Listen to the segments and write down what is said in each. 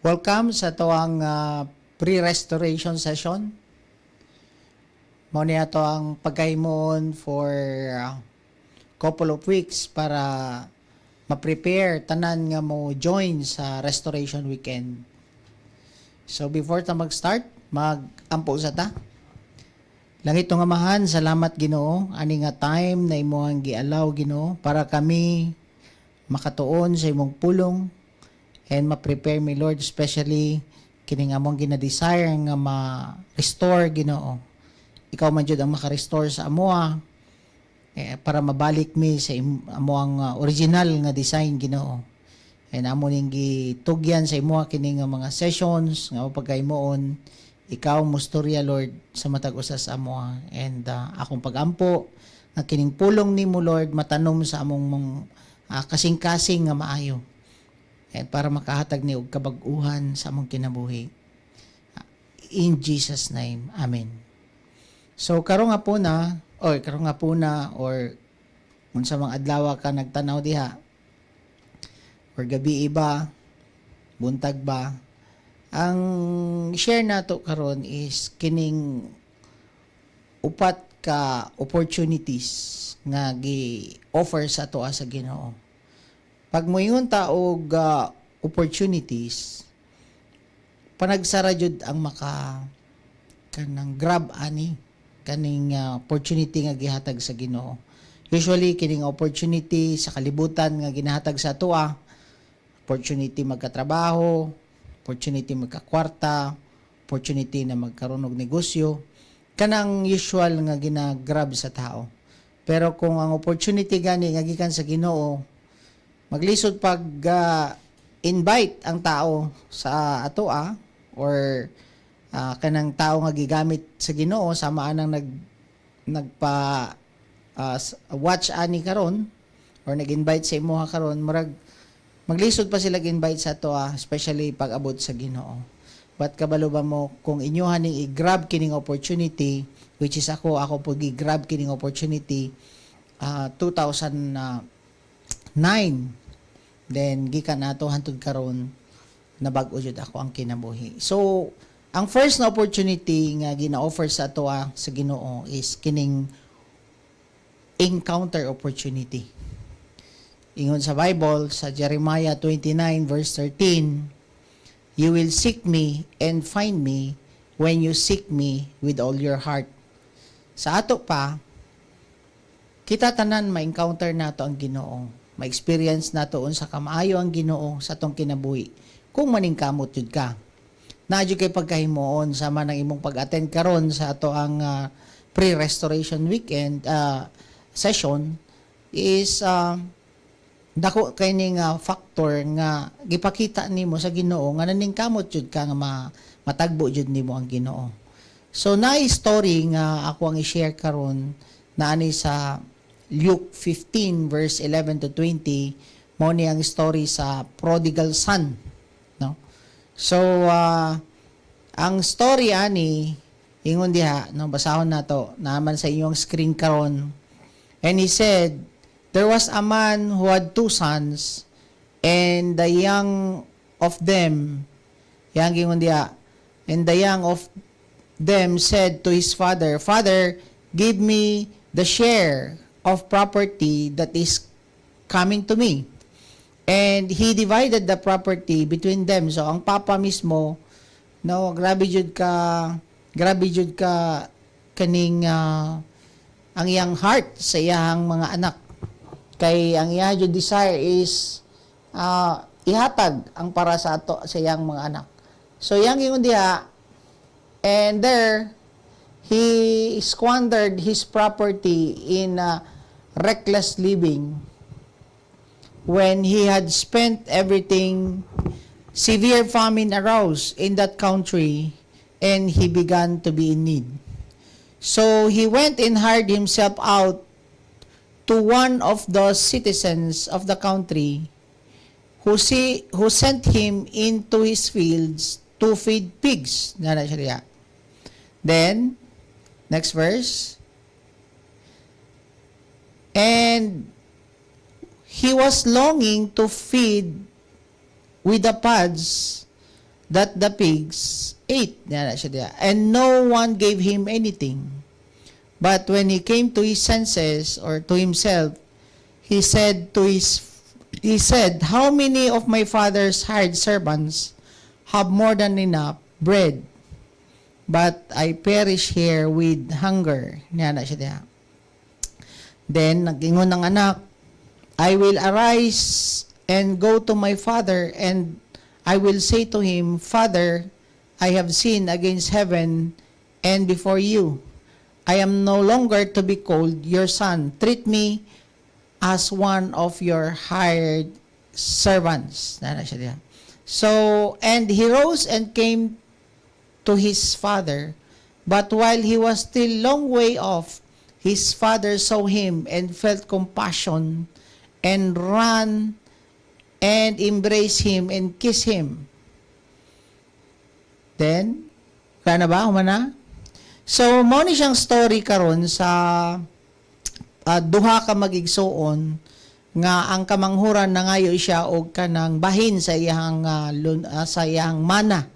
Welcome sa toang pre-restoration session. Mao niya to ang pagkahimoon for couple of weeks para ma-prepare tanan nga mo join sa restoration weekend. So before ta mag-start, mag-ampo sa ta. Langit nga amahan, salamat Ginoo ani nga time na imong gialaw Ginoo para kami makatuon sa imong pulong and ma-prepare mi Lord, especially kining among gina-desire nga ma-restore Ginoo. Ikaw man jud ang maka-restore sa amoa para mabalik mi sa amoang original nga design Ginoo. And amo ning gitugyan sa imo kining mga sessions nga pagkahimoon, ikaw mustorya Lord sa matag usa sa amoa. And akong pagampo nga kining pulong nimo Lord matanom sa among kasing-kasing nga maayo. And para makahatag ni og kabag-uhan sa among kinabuhi. In Jesus name, amen. So karon nga po na or unsa mang adlaw ka nagtanaw diha or gabi iba, buntag ba, ang share nato karon is kining upat ka opportunities nga gi-offer sa ato sa Ginoo. Pag moingon ta og opportunities, panagsara jud ang kanang grab ani kaning opportunity nga gihatag sa Ginoo. Usually kining opportunity sa kalibutan nga ginahatag sa ato opportunity magkatrabaho, opportunity magkakwarta, opportunity na magkaroon og negosyo, kanang usual nga ginagrab sa tao. Pero kung ang opportunity gani nga gikan sa Ginoo, maglisod pag invite ang tao sa ato or kanang tao nga gigamit sa Ginoo sama anang nagpa watch ani karon or nag-invite sa imo karon, maglisod pa sila invite sa ato especially pag abot sa Ginoo. But kabalo ba mo kung inyo haning i-grab kining opportunity, which is ako po gi-grab kining opportunity 2009, then gikan nato hantud karon nabag-o jud ako ang kinabuhi. So ang first na opportunity nga gina-offer sa ato sa Ginoo is kining encounter opportunity. Ingon sa Bible sa Jeremiah 29 verse 13, "You will seek me and find me when you seek me with all your heart." Sa ato pa kita tanan ma-encounter nato ang Ginoo. Ma-experience nato unsa kamaayo ang Ginoo sa atong kinabuhi kung maningkamot jud ka. Naadyo kay pagkahimuon sama ng imong pag-attend karon sa ato ang pre-restoration weekend session is dako kay ning factor nga gipakita nimo sa Ginoo nga naningkamot jud ka nga matagbo jud nimo ang Ginoo. So naay story nga ako ang i-share karon na ani sa Luke 15 verse 11 to 20, mo ni ang story sa prodigal son, no? So ang story ani ingon diha, no, basahon nato naman sa inyong screen karon. And he said, "There was a man who had two sons, and the young of them," yang ingon diha, "and the young of them said to his father, 'Father, give me the share of property that is coming to me.' And he divided the property between them." So ang papa mismo, no, grabe jud ka kaning ang iyang heart sa iyang mga anak. Kay ang iya jud desire is ihatag ang para sa ato sa iyang mga anak. So yang ingon diha, and there he squandered his property in reckless living. When he had spent everything, severe famine arose in that country, and he began to be in need. So he went and hired himself out to one of the citizens of the country, who sent him into his fields to feed pigs. Then, next verse. "And he was longing to feed with the pods that the pigs ate. Yan na siya diya. And no one gave him anything. But when he came to his senses or to himself, he said, how many of my father's hired servants have more than enough bread, but I perish here with hunger. Yan na siya diya. Then, nag-ingon ng anak, I will arise and go to my father, and I will say to him, Father, I have sinned against heaven and before you. I am no longer to be called your son. Treat me as one of your hired servants. So, and he rose and came to his father. But while he was still long way off, his father saw him and felt compassion and ran and embraced him and kissed him. Then, kaya na ba? Humana? So, mao ni siyang story karon sa duha ka magigsuon nga ang kamanghuran nangayo siya og kanang bahin sa iyang mana.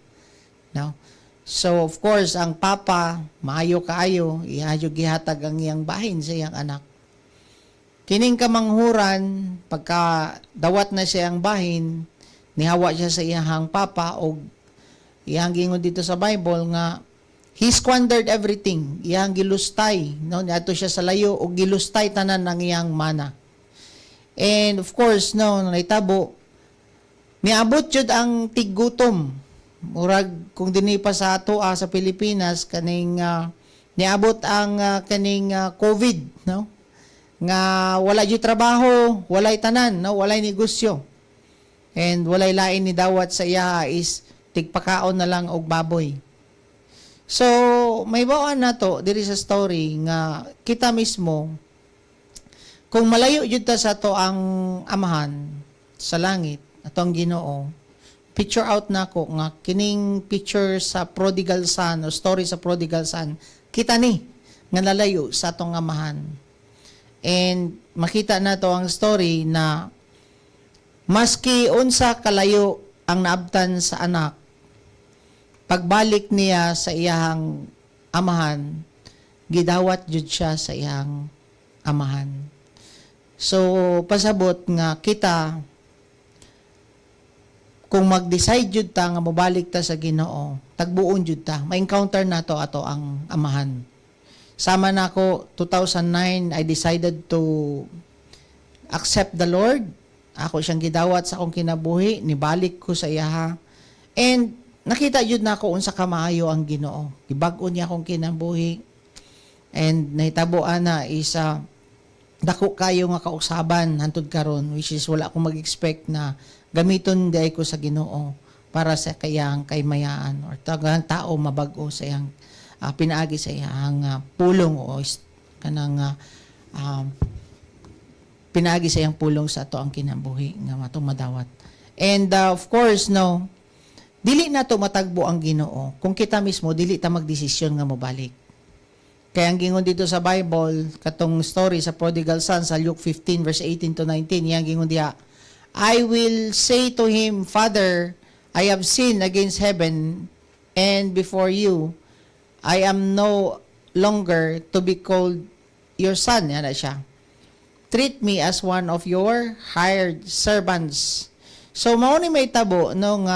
No? So, of course, ang papa maayo kaayo ihayo gihatag ang iyang bahin sa iyang anak. Kining kamanghuran pagka dawat na siya ang bahin, nihawa siya sa iyang papa og iyang gingon dito sa Bible nga he squandered everything. Iyang gilustay. No? Ato siya sa layo o gilustay tanan ng iyang mana. And of course, no, naitabo, niabot yun ang tiggutom. Murag, kung dinipa sa ato sa Pilipinas, kaning niabot ang kaning COVID. No? Nga wala yun trabaho, walay tanan, no? Walay negosyo. And walay lain ni dawat sa iya is tigpakaon na lang og baboy. So, may bawaan na to, diri sa story, nga kita mismo, kung malayo yun ta sa to ang amahan sa langit, ato ang Ginoo, picture out na ko nga, kining picture sa prodigal son, o story sa prodigal son, kita ni, nga nalayo sa atong amahan. And, makita na to ang story na, maski unsa kalayo ang naabtan sa anak, pagbalik niya sa iyang amahan, gidawat jud siya sa iyang amahan. So, pasabot nga kita, kung mag-decide jud ta nga mobalik ta sa Ginoo, tagbuon jud ta, ma-encounter na to ato ang amahan. Sama na ako, 2009, I decided to accept the Lord. Ako siyang gidawat sa akong kinabuhi, nibalik ko sa iyaha. And, nakita yun na ako unsa kamaayo ang Ginoo. Gibag-o niya akong kinabuhi. And nahitaboan na isa dako kayo nga kausaban hantod karon, which is wala akong mag-expect na gamiton day ko sa Ginoo para sa kayang kaymayaan or tagang tao mabag-o sa iyang pinaagi sa iyang pulong o kanang pinaagi sa iyang pulong sa ato ang kinabuhi nga matong madawat. And of course, no, dili na to matagbo ang Ginoo. Kung kita mismo, dili ta magdesisyon nga mobalik. Kaya ang gingon dito sa Bible, katong story sa prodigal son sa Luke 15 verse 18 to 19, yang gingon diha, I will say to him, Father, I have sinned against heaven and before you. I am no longer to be called your son. Yan na siya. Treat me as one of your hired servants. So, mao ni may tabo nung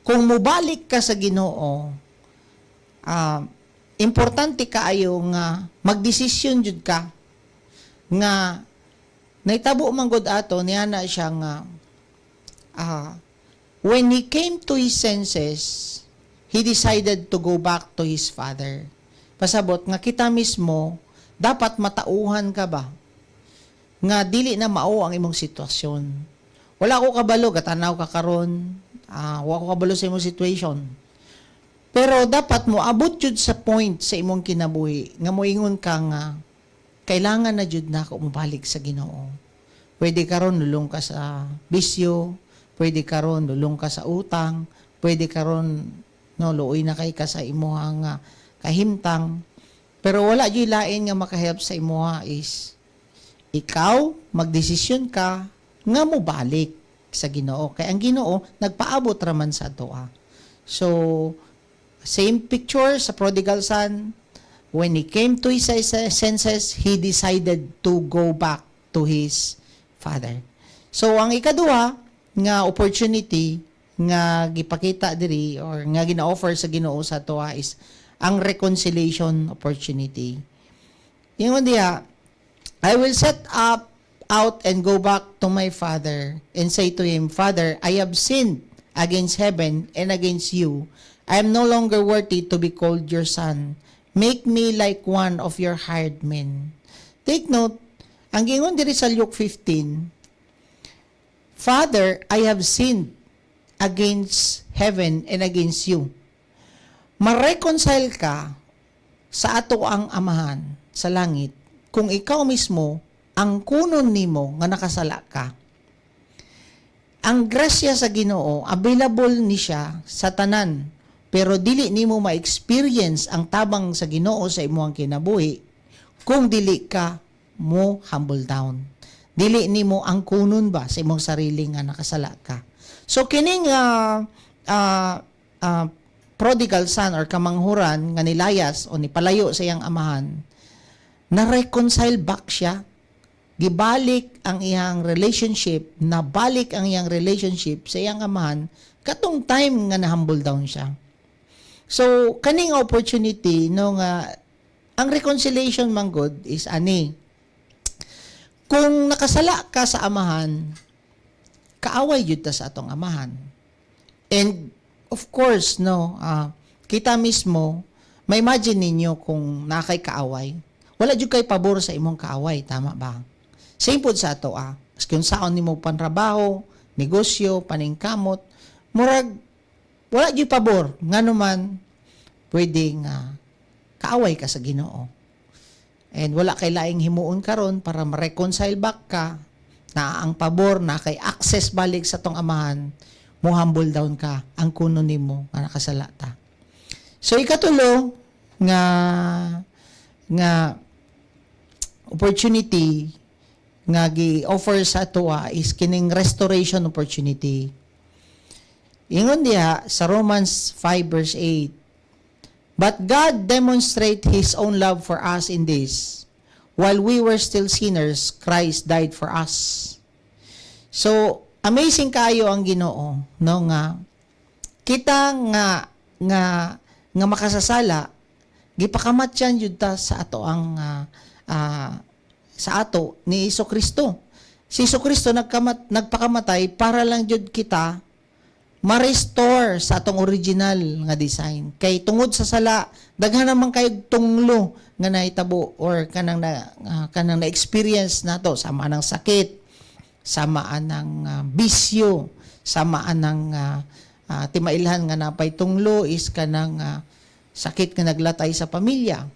kung mubalik ka sa Ginoo, importante kaayo nga magdesisyon jud ka nga naitabo man gud ato niya na siya nga when he came to his senses, he decided to go back to his father. Pasabot nga kita mismo dapat matauhan ka ba nga dili na mao ang imong sitwasyon. Wala ko kabalo gatanaw ka karon. Wa ko kabalo sa imong situation. Pero dapat mo abot jud sa point sa imong kinabuhi nga moingon ka nga kailangan na jud na ako mabalik sa Ginoo. Pwede karon lulong ka sa bisyo, pwede karon lulong ka sa utang, pwede karon no luoy na kay ka sa imong kahimtang. Pero wala jud lain nga makahelp sa imo is ikaw magdesisyon ka nga mobalik. sa Ginoo. Kay ang Ginoo nagpaabot raman sa ato. So same picture sa prodigal son. When he came to his senses, he decided to go back to his father. So ang ikaduha nga opportunity nga gipakita diri or nga gina-offer sa Ginoo sa ato is ang reconciliation opportunity. Ingon diha, I will set up out and go back to my father and say to him, Father, I have sinned against heaven and against you. I am no longer worthy to be called your son. Make me like one of your hired men. Take note, ang gingon diri sa Luke 15, Father, I have sinned against heaven and against you. Ma-reconcile ka sa ato ang amahan sa langit kung ikaw mismo ang kunon nimo nga nakasala ka. Ang grasya sa Ginoo available ni siya sa tanan, pero dili nimo ma-experience ang tabang sa Ginoo sa imong kinabuhi kung dili ka mo humble down. Dili nimo ang kunon ba sa imong sarili nga nakasala ka. So kining prodigal son or kamanghuran nga nilayas o nipalayo sa iyang amahan, na-reconcile back siya. Gibalik ang iyang relationship, nabalik ang iyang relationship sa iyang amahan katong time nga na-humble down siya. So, kaning opportunity no nga ang reconciliation man good is ani. Kung nakasala ka sa amahan, kaaway jud ta sa atong amahan. And of course, no, kita mismo, may imagine ninyo kung nakay kaaway. Wala jud kay pabor sa imong kaaway, tama ba? Same po sa ato, kung saan nimo panrabaho, negosyo, paningkamot, murag, wala jud pabor. Nga naman, pwedeng kaaway ka sa Ginoo. And wala kay laing himuon karon para ma-reconcile back ka, na ang pabor, na kay access balik sa tong amahan, mo humble down ka, ang kuno nimo nga nakasala ta. So ikatulo nga opportunity nga gi-offer sa ato is kining restoration opportunity. Ingon diha sa Romans 5 verse 8, But God demonstrate His own love for us in this, while we were still sinners, Christ died for us. So, amazing kayo ang Ginoo, no, nga kita nga makasasala, gipakamatyan jud ta sa ato ang sa ato ni Jesucristo. Si Jesucristo nagpakamatay para lang jud kita ma-restore sa atong original nga design. Kay tungod sa sala, daghan naman kay tunglo nga nahitabo or kanang na-experience nato, sama ng sakit, samaan ng bisyo, samaan ng timailhan nga napay tunglo is kanang sakit nga naglatay sa pamilya.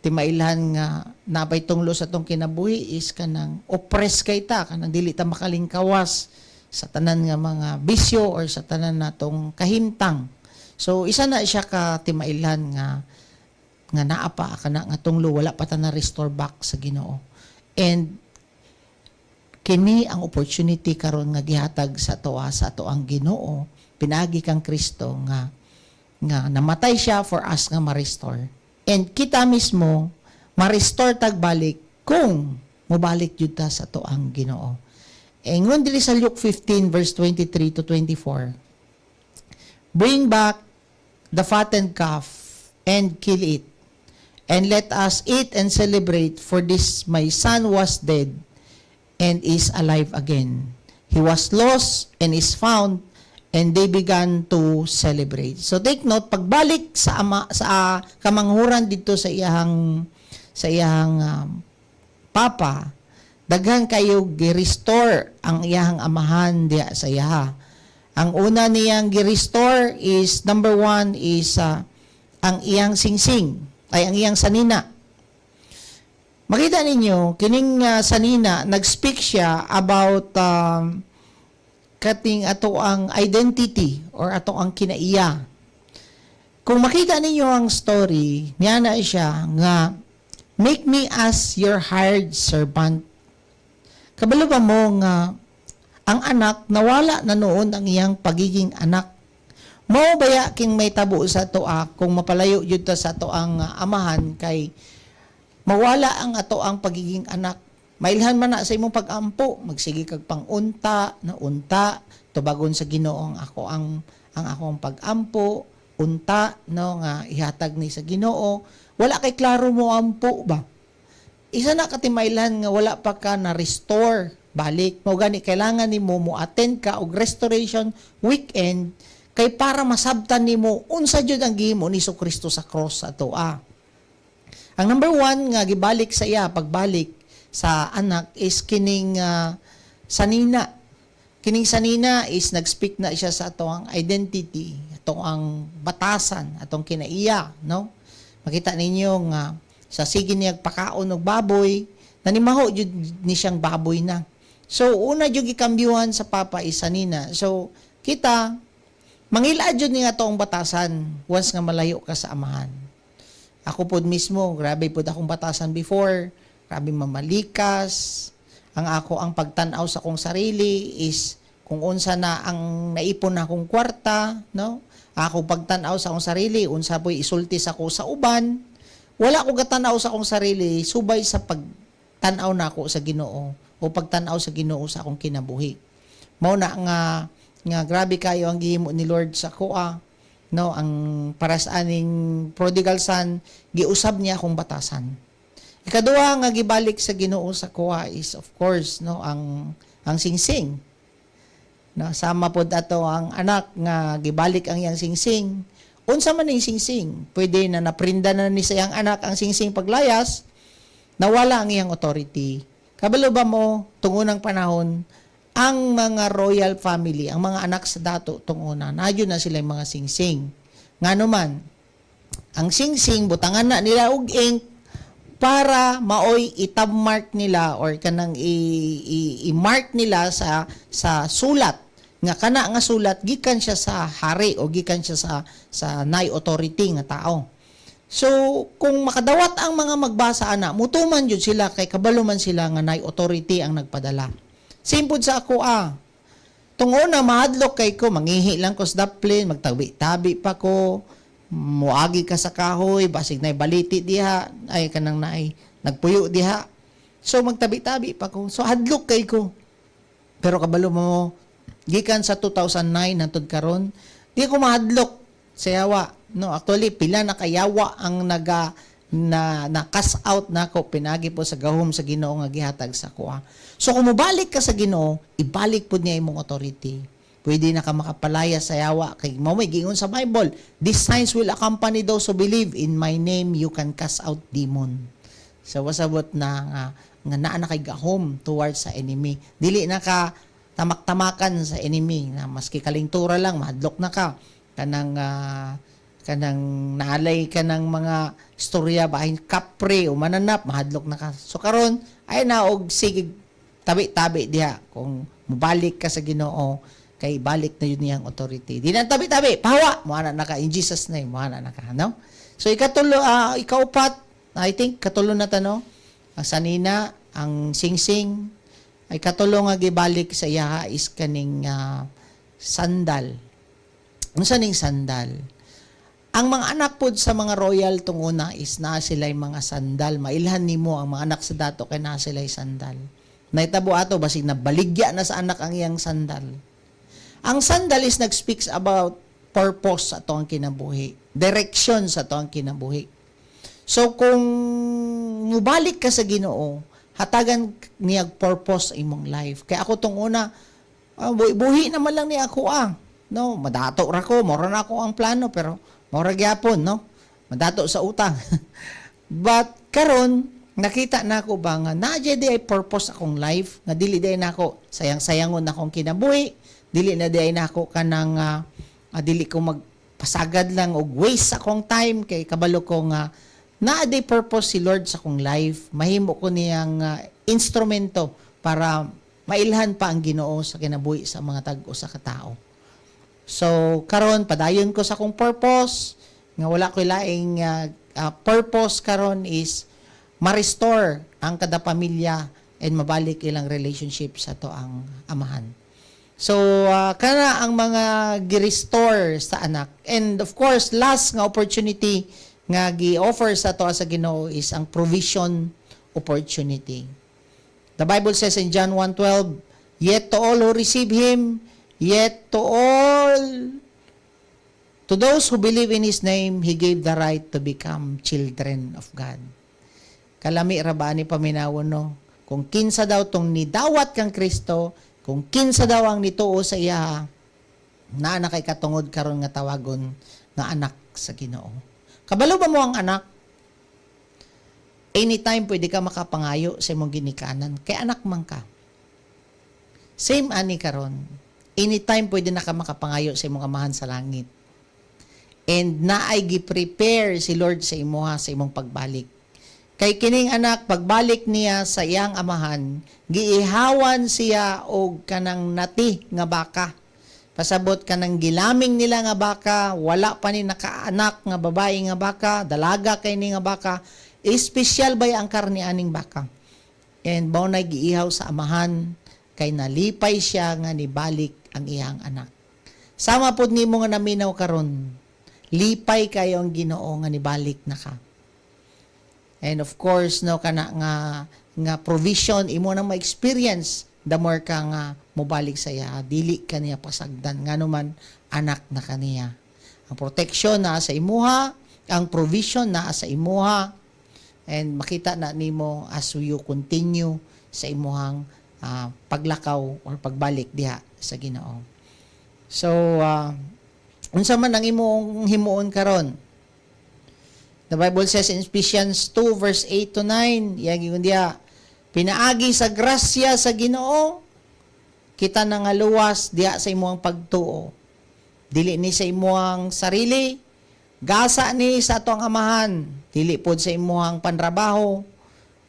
Timailhan nga napay tunglo sa tong kinabuhi is kanang oppress kay ta, kanang dili ta makalingkawas sa tanan nga mga bisyo or sa tanan natong kahimtang. So isa na siya ka timailhan nga naapa kana nga tunglo, wala pa ta na restore back sa Ginoo. And kini ang opportunity karon nga gihatag sa toa sa ato ang Ginoo, pinagi kang Kristo nga namatay siya for us nga ma-restore. And kita mismo ma-restore tag balik kung mobalik jud ta sa ato ang Ginoo. Ingon dili sa Luke 15 verse 23 to 24. Bring back the fattened calf and kill it, and let us eat and celebrate, for this my son was dead and is alive again. He was lost and is found, and they began to celebrate. So take note, pagbalik sa kamanghuran dito sa iyang papa, daghan kayo gi-restore ang iyang amahan diya sa iyaha. Ang una niyang gi-restore is, number 1 is ang iyang singsing, ay ang iyang sanina. Makita ninyo, kining sanina, nag-speak siya about kating ato ang identity or ato ang kinaiya. Kung makita ninyo ang story, niya na siya nga, make me as your hired servant. Kabalo ba mo nga ang anak nawala na noon ang iyang pagiging anak. Mao baya king may tabo sa toa kung mapalayo jud ta sa toang amahan kay mawala ang ato ang pagiging anak. Mailhan man na sa imong pag-ampo, magsige kag pangunta, na unta, tubagon sa Ginoo ang akong pag-ampo, unta no nga ihatag ni sa Ginoo. Wala kay klaro mo ampo ba? Isa na katimailhan nga wala pa ka na restore balik. Mao gani kailangan nimo mo attend ka og restoration weekend kay para masabtan nimo unsa jud ang gihimo ni Kristo sa cross sa toa. Ang number 1 nga gibalik sa iya pagbalik sa anak is kining sanina. Kining sanina is nag-speak na siya sa atong identity, atong batasan, atong kinaiya, no? Makita ninyo nga sa sige niya pakaon og baboy, nanimaho jud ni siyang baboy na. So una jud gikambyuhan sa papa is sanina. So kita mangila jud ni atong batasan once nga malayo ka sa amahan. Ako pod mismo, grabe pod akong batasan before. Grabe mamalikas. Ang pagtan-aw sa akong sarili is kung unsa na ang naipon na akong kwarta, no? Ako pagtan-aw sa akong sarili, unsa po'y isulti sa ko sa uban. Wala ko gatan-aw sa akong sarili, subay sa pagtan-aw na ako sa Ginoo o pagtan-aw sa Ginoo sa akong kinabuhi. Mao na nga grabe kayo ang gihimo ni Lord sa kuha, no? Ang para sa aning prodigal son, giusab niya akong batasan. Ikaduha nga gibalik sa Ginoo sa kuha is of course no ang singsing. No, sama pod ato ang anak nga gibalik ang iyang singsing. Unsa man ning singsing? Pwede na naprinda na ni sayang anak ang singsing paglayas, nawala ang iyang authority. Kabalo ba mo tungunang panahon ang mga royal family, ang mga anak sa dato tunguna, nadyo na sila yung mga singsing. Ngano man, ang singsing butangan na nila og ink para maoy itab-mark nila or kanang i-mark nila sa sulat nga kana nga sulat gikan siya sa hari o gikan siya sa nay authority nga tao. So kung makadawat ang mga magbasa ana, mutuman jud sila kay kabalo man sila nga nay authority ang nagpadala. Simpod sa ako tunguna mahadlok kay ko, mangihi lang ko sa daplin, magtabi-tabi pa ko, muagi ka sa kahoy, basig na baliti diha, ay kanang naay nagpuyo diha. So magtabi-tabi pa ko. So hadlok kay ko. Pero kabalo mo gikan sa 2009 hangtod karon, di ko mahadlok sa yawa. No, actually pila na kayawa ang na cast out nako pinagi po sa gahom sa Ginoo nga gihatag sa kuha. So kung mobalik ka sa Ginoo, ibalik pud niya imong authority. Pwede na ka makapalaya sa yawa. Kay mamay, gingon sa Bible, these signs will accompany those who believe in my name, you can cast out demon. So, wasabot na nga naa na kay gahom towards sa enemy. Dili na ka tamak-tamakan sa enemy. Na maski kalingtura lang, mahadlok na ka. Kanang naalay ka ng mga istorya, bahin kapre o mananap, mahadlok na ka. So, karon ay naog, sige, tabi-tabi diha. Kung mabalik ka sa Ginoo, kay balik na yun niyang authority. Di na tabi-tabi, pahawa, muana na ka, in Jesus name, muana na ka, no? So, ikaupat, I think, katulo na tano, ang sanina, ang singsing, ay katulo nga gibalik sa iya is kaning sandal. Ang saning sandal. Ang mga anak pod sa mga royal tunguna is na sila mga sandal. Mailhan nimo ang mga anak sa dato kay na sila sandal. Naitabo ato, basig na baligya na sa anak ang iyang sandal. Ang sandal is nag-speaks about purpose sa atong kinabuhi. Direction sa atong kinabuhi. So, kung mubalik ka sa Ginoo, hatagan niya purpose sa imong life. Kaya ako tong una, buhi naman lang ni ako no? Madato ra ko, mora na ako ang plano, pero mora gyapon, no? Madato sa utang. But, karon nakita na ako ba nga, nadya di ay purpose akong life, nga dili di na ako sayang-sayangon na akong kinabuhi, dili na di na ako kanang dili ko magpasagad lang og waste akong time kay kabalo ko nga naa day purpose si Lord sa akong life, mahimo ko niyang instrumento para mailhan pa ang Ginoo sa kinabuhi sa mga tag-o sa katao. So karon padayon ko sa akong purpose nga wala ko laing purpose karon is ma-restore ang kada pamilya and mabalik ilang relationship sa to ang amahan. So, kana ang mga gi-restore sa anak. And of course, last nga opportunity nga gi-offer sa to sa Ginoo is ang provision opportunity. The Bible says in John 1:12, "Yet to all who receive Him, yet to those who believe in His name, He gave the right to become children of God." Kalami ra ba ni paminawon no? Kung kinsa daw tong nidawat kang Kristo, kung kinsa daw ang nituo sa iya, na kay katungod karon nga tawagon nga anak sa Ginoo. Kabalo ba mo ang anak? Anytime pwede ka makapangayo sa imong ginikanan, kay anak man ka. Same ani karon. Anytime pwede na ka makapangayo sa imong amahan sa langit. And naay gi-prepare si Lord sa imuha sa imong pagbalik. Kay kining anak, pagbalik niya sa iyang amahan, giihawan siya og kanang nati nga baka. Pasabot kanang gilaming nila nga baka, wala pa ni nakaanak nga babae nga baka, dalaga kay ni nga baka, espesyal bay ang karne aning baka. And mao na giihaw sa amahan, kay nalipay siya nga nibalik ang iyang anak. Sama pod nimo nga naminaw karon, lipay kayo ang Ginoo nga nibalik na ka. And of course, no, kana nga provision imo nang ma-experience the more ka nga mobalik sa iya, dili kaniya pasagdan nganuman anak na kaniya. Ang protection na sa imuha, ang provision na sa imuha, and makita na nimo as you continue sa imuhang paglakaw or pagbalik diha sa Ginoo. So unsa man ang imong himuon karon? The Bible says in Ephesians 2 verse 8 to 9, iyang diya, pinaagi sa grasya sa Ginoo, kita na nga luwas diha sa imong pagtuo. Dili ni sa imong sarili, gasa ni sa atong amahan, dili pod sa imong panrabaho,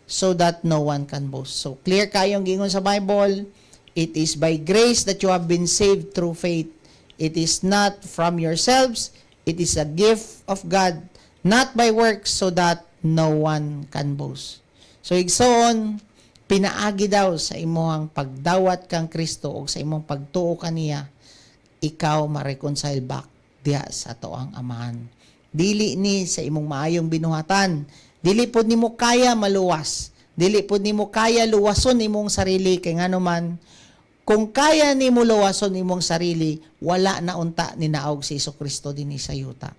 so that no one can boast. So clear kayong gingon sa Bible, it is by grace that you have been saved through faith. It is not from yourselves, it is a gift of God, not by works, so that no one can boast. So igsoon, pinaagi daw sa imong pagdawat kang Kristo o sa imong pagtuo kaniya, ikaw ma-reconcile back diha sa toang amahan. Dili ni sa imong maayong binuhatan, dili pod nimo kaya maluwas, dili pod nimo kaya luwason imong sarili, kay nganuman kung kaya nimo luwason imong sarili, wala na unta ni naog si Jesucristo dinhi sa yuta.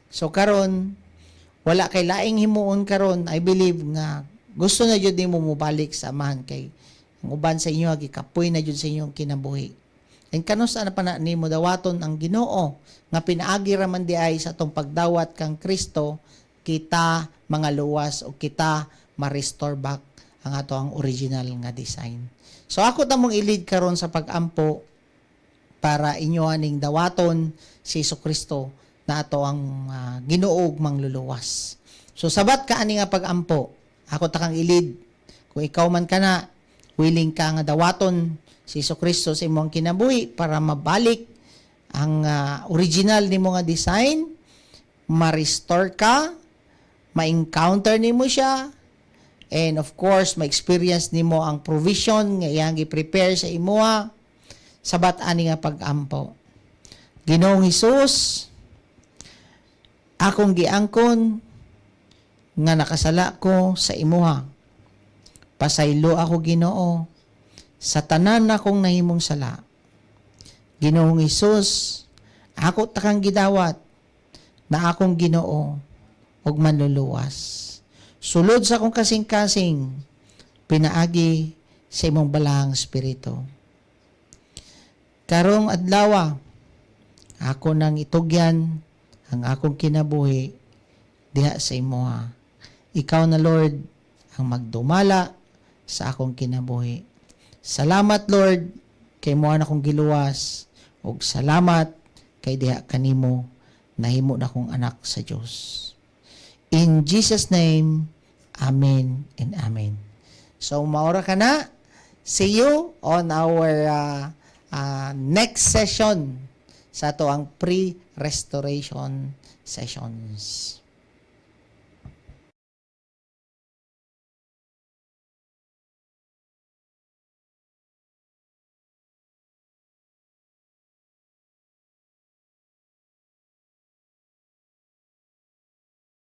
So karon, wala kay laing himuon karon, I believe nga gusto na jud nimo mobalik sa amahan, kay ang uban sa inyo gikapoy na jud sa inyong kinabuhi. And kanusa na pa na nimo dawaton ang Ginoo nga pinaagi ra man di ay sa atong pagdawat kang Kristo, kita mga luwas o kita ma-restore back ang ato ang original nga design. So ako tamong ilid karon sa pag-ampo para inyo aning dawaton si Jesucristo na ato ang Ginoo mangluluwas. So sabat ka ani nga pag-ampo, ako takang ilid. Kung ikaw man kana, willing ka nga dawaton si Jesucristo sa imong kinabuhi para mabalik ang original nimo nga design, ma-restore ka, ma-encounter nimo siya, and of course, ma-experience nimo ang provision nga iyang gi-prepare sa imuha, sabat ani nga pag-ampo. Ginoong Hesus, akong giangkon nga nakasala ko sa imuha. Pasaylo ako, Ginoo, sa tanan akong nahimong sala. Ginoong Hesus, ako takang gidawat na akong Ginoo ug manluluwas. Sulod sa akong kasing-kasing, pinaagi sa imong balahang espiritu. Karong adlaw, ako nang itugyan ang akong kinabuhi diha sa imuha. Ikaw na, Lord, ang magdumala sa akong kinabuhi. Salamat, Lord, kay mo na akong giluwas, ug salamat kay diha kanimo nahimo na akong anak sa Dios. In Jesus' name, amen and amen. So, maura ka na. See you on our next session sa ito ang pre-restoration sessions.